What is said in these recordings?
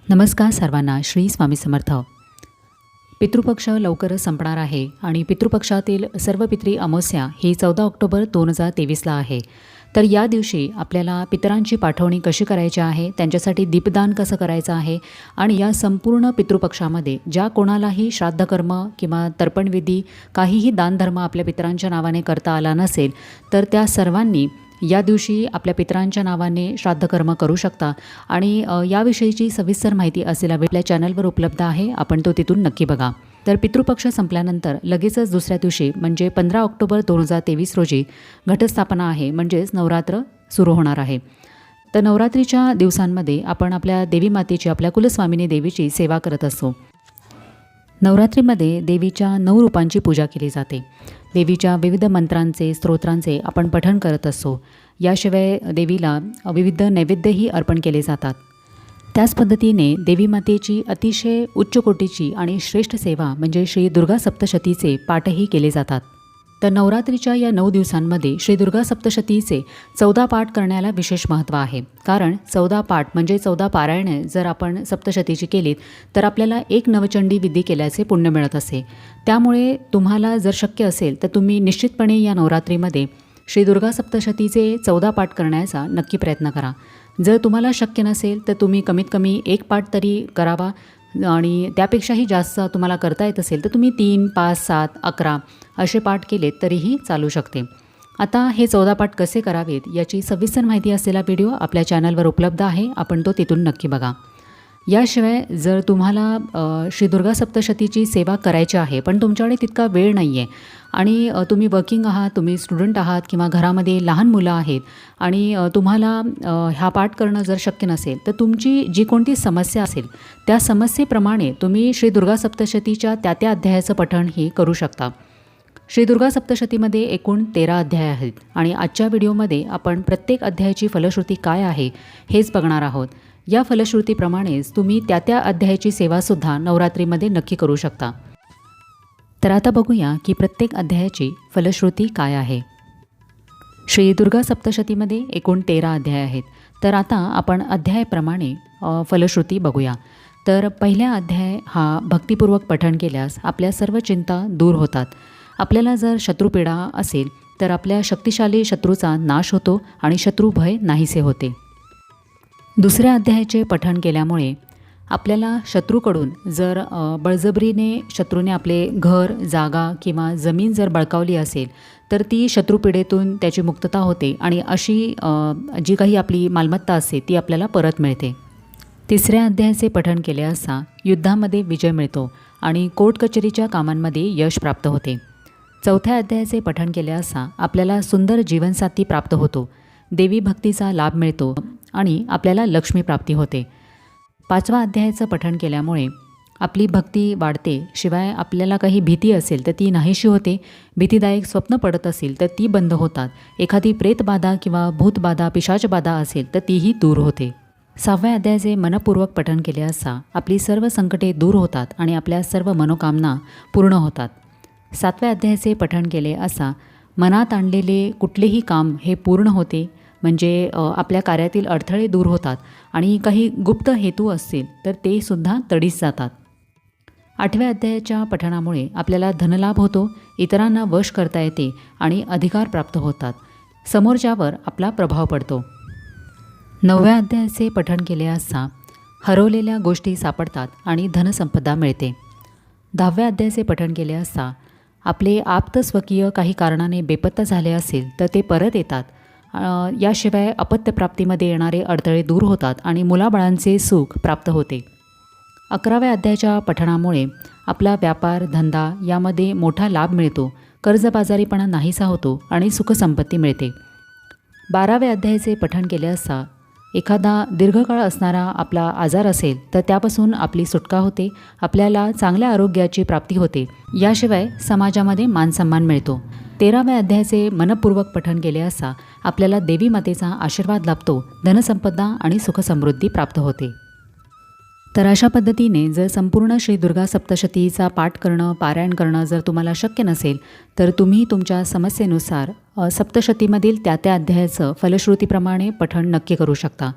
नमस्कार सर्वांना. श्री स्वामी समर्थ. पितृपक्ष लवकरच संपणार आहे आणि पितृपक्षातील सर्व पितरी अमावस्या ही 14 ऑक्टोबर 2023ला आहे. तर या दिवशी आपल्याला पितरांची पाठवणी कशी करायची आहे, त्यांच्यासाठी दीपदान कसं करायचं आहे आणि या संपूर्ण पितृपक्षामध्ये ज्या कोणालाही श्राद्धकर्म किंवा तर्पणविधी काहीही दानधर्म आपल्या पितरांच्या नावाने करता आला नसेल तर त्या सर्वांनी या दिवशी आपल्या पितरांच्या नावाने श्राद्धकर्म करू शकता. आणि याविषयीची सविस्तर माहिती असलेला व्हिडिओ आपल्या चॅनलवर उपलब्ध आहे, आपण तो तिथून नक्की बघा. तर पितृपक्ष संपल्यानंतर लगेचच दुसऱ्या दिवशी म्हणजे 15 ऑक्टोबर 2023 रोजी घटस्थापना आहे, म्हणजेच नवरात्र सुरू होणार आहे. तर नवरात्रीच्या दिवसांमध्ये आपण आपल्या देवी मातेची, आपल्या कुलस्वामिनी देवीची सेवा करत असतो. नवरात्रीमध्ये देवीच्या 9 रूपांची पूजा केली जाते. देवीच्या विविध मंत्रांचे, स्तोत्रांचे आपण पठण करत असतो. याशिवाय देवीला विविध नैवेद्यही अर्पण केले जातात. त्याच पद्धतीने देवी मातेची अतिशय उच्च कोटीची आणि श्रेष्ठ सेवा म्हणजे श्री दुर्गा सप्तशतीचे पाठही केले जातात. तर नवरात्रीच्या या 9 दिवसांमध्ये श्री दुर्गा सप्तशतीचे 14 पाठ करण्याला विशेष महत्त्व आहे. कारण 14 पाठ म्हणजे 14 पारायणे जर आपण सप्तशतीची केलीत तर आपल्याला एक नवचंडी विधी केल्याचे पुण्य मिळत असे. त्यामुळे तुम्हाला जर शक्य असेल तर तुम्ही निश्चितपणे या नवरात्रीमध्ये श्री दुर्गा सप्तशतीचे 14 पाठ करण्याचा नक्की प्रयत्न करा. जर तुम्हाला शक्य नसेल तर तुम्ही कमीत कमी एक पाठ तरी करावा आणि त्यापेक्षाही जास्त तुम्हाला करता येत असेल तर तुम्ही 3, 5, 7, 11 असे पाठ केलेत तरीही चालू शकते. आता हे 14 पाठ कसे करावेत याची सविस्तर माहिती असलेला व्हिडिओ आपल्या चॅनलवर उपलब्ध आहे, आपण तो तिथून नक्की बघा. याशिवाय जर तुम्हाला श्री दुर्गा सप्तशतीची सेवा करायची आहे पण तुमच्याकडे तितका वेळ नाही आहे आणि तुम्ही वर्किंग आहात, तुम्ही स्टुडंट आहात किंवा घरामध्ये लहान मुलं आहेत आणि तुम्हाला हा पाठ करणं जर शक्य नसेल तर तुमची जी कोणती समस्या असेल त्या समस्येप्रमाणे तुम्ही श्री दुर्गा सप्तशतीच्या त्या अध्यायाचं पठणही करू शकता. श्री दुर्गा सप्तशतीमध्ये एकूण 13 अध्याय आहेत आणि आजच्या व्हिडिओमध्ये आपण प्रत्येक अध्यायाची फलश्रुती काय आहे हेच बघणार आहोत. या फलश्रुतीप्रमाणेच तुम्ही त्या अध्यायाची सेवासुद्धा नवरात्रीमध्ये नक्की करू शकता. तर आता बघूया की प्रत्येक अध्यायाची फलश्रुती काय आहे. श्री दुर्गा सप्तशतीमध्ये एकूण 13 अध्याय आहेत. तर आता आपण अध्यायाप्रमाणे फलश्रुती बघूया. तर पहिला अध्याय हा भक्तिपूर्वक पठण केल्यास आपल्या सर्व चिंता दूर होतात. आपल्याला जर शत्रुपीडा असेल तर आपल्या शक्तिशाली शत्रूचा नाश होतो आणि शत्रुभय नाहीसे होते. दुसऱ्या अध्यायाचे पठण केल्यामुळे आपल्याला शत्रूकडून जर बळजबरीने शत्रूने आपले घर, जागा किंवा जमीन जर बळकावली असेल तर ती शत्रुपीडेतून त्याची मुक्तता होते आणि अशी जी काही आपली मालमत्ता असते ती आपल्याला परत मिळते. तिसऱ्या अध्यायाचे पठण केले असता युद्धामध्ये विजय मिळतो आणि कोर्ट कचेरीच्या कामांमध्ये यश प्राप्त होते. चौथ्या अध्यायाचे पठण केले असता आपल्याला सुंदर जीवनसाथी प्राप्त होतो, देवी भक्तीचा लाभ मिळतो आणि आपल्याला लक्ष्मी प्राप्ती होते. 5व्या अध्यायाचं पठण केल्यामुळे आपली भक्ती वाढते. शिवाय आपल्याला काही भीती असेल तर ती नाहीशी होते. भीतीदायक स्वप्न पडत असेल तर ती बंद होतात. एखादी प्रेतबाधा किंवा भूतबाधा, पिशाचबाधा असेल तर तीही दूर होते. 6व्या अध्यायाचे मनपूर्वक पठण केले असता आपली सर्व संकटे दूर होतात आणि आपल्या सर्व मनोकामना पूर्ण होतात. 7व्या अध्यायाचे पठण केले असता मनात आणलेले कुठलेही काम हे पूर्ण होते, म्हणजे आपल्या कार्यातील अडथळे दूर होतात आणि काही गुप्त हेतू असतील तर ते सुद्धा तडीस जातात. 8व्या अध्यायाच्या पठणामुळे आपल्याला धनलाभ होतो, इतरांना वश करता येते आणि अधिकार प्राप्त होतात. समोरच्यावर आपला प्रभाव पडतो. 9व्या अध्यायाचे पठण केले असता हरवलेल्या गोष्टी सापडतात आणि धनसंपदा मिळते. 10व्या अध्यायाचे पठण केले असता आपले आप्त स्वकीय काही कारणाने बेपत्ता झाले असेल तर ते परत येतात. याशिवाय अपत्यप्राप्तीमध्ये येणारे अडथळे दूर होतात आणि मुलाबाळांचे सुख प्राप्त होते. 11व्या अध्यायाच्या पठणामुळे आपला व्यापार, धंदा यामध्ये मोठा लाभ मिळतो, कर्जबाजारीपणा नाहीसा होतो आणि सुखसंपत्ती मिळते. 12व्या अध्यायाचे पठण केले असता एखादा दीर्घकाळ असणारा आपला आजार असेल तर त्यापासून आपली सुटका होते, आपल्याला चांगल्या आरोग्याची प्राप्ती होते. याशिवाय समाजामध्ये मानसन्मान मिळतो. 13व्या अध्यायाचे मनपूर्वक पठण केले असता आपल्याला देवी मातेचा आशीर्वाद लाभतो, धनसंपदा आणि सुखसमृद्धी प्राप्त होते. तर अशा पद्धतीने जर संपूर्ण श्री दुर्गा सप्तशतीचा पाठ करणं, पारायण करणं जर तुम्हाला शक्य नसेल तर तुम्ही तुमच्या समस्येनुसार सप्तशतीमधील त्या अध्यायाचं फलश्रुतीप्रमाणे पठण नक्की करू शकता.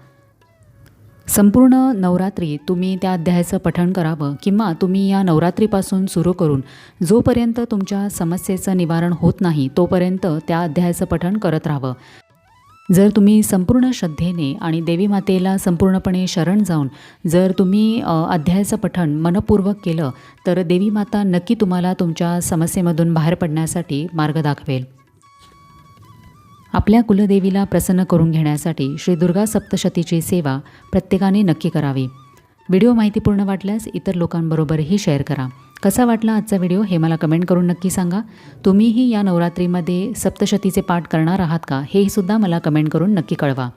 संपूर्ण नवरात्री तुम्ही त्या अध्यायाचं पठण करावं किंवा तुम्ही या नवरात्रीपासून सुरू करून जोपर्यंत तुमच्या समस्येचं निवारण होत नाही तोपर्यंत त्या अध्यायाचं पठण करत राहावं. जर तुम्ही संपूर्ण श्रद्धेने आणि देवी मातेला संपूर्णपणे शरण जाऊन जर तुम्ही अध्यायाचं पठण मनपूर्वक केलं तर देवी माता नक्की तुम्हाला तुमच्या समस्येमधून बाहेर पडण्यासाठी मार्ग दाखवेल. आपल्या कुलदेवीला प्रसन्न करून घेण्यासाठी श्री दुर्गा सप्तशतीची सेवा प्रत्येकाने नक्की करावी. व्हिडिओ माहितीपूर्ण वाटल्यास इतर लोकांबरोबरही शेअर करा. कसा वाटला आजचा व्हिडिओ हे मला कमेंट करून नक्की सांगा. तुम्हीही या नवरात्रीमध्ये सप्तशतीचे पाठ करणार आहात का हे सुद्धा मला कमेंट करून नक्की कळवा.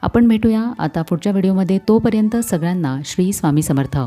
आपण भेटूया आता पुढच्या व्हिडिओमध्ये. तोपर्यंत सगळ्यांना श्री स्वामी समर्थ.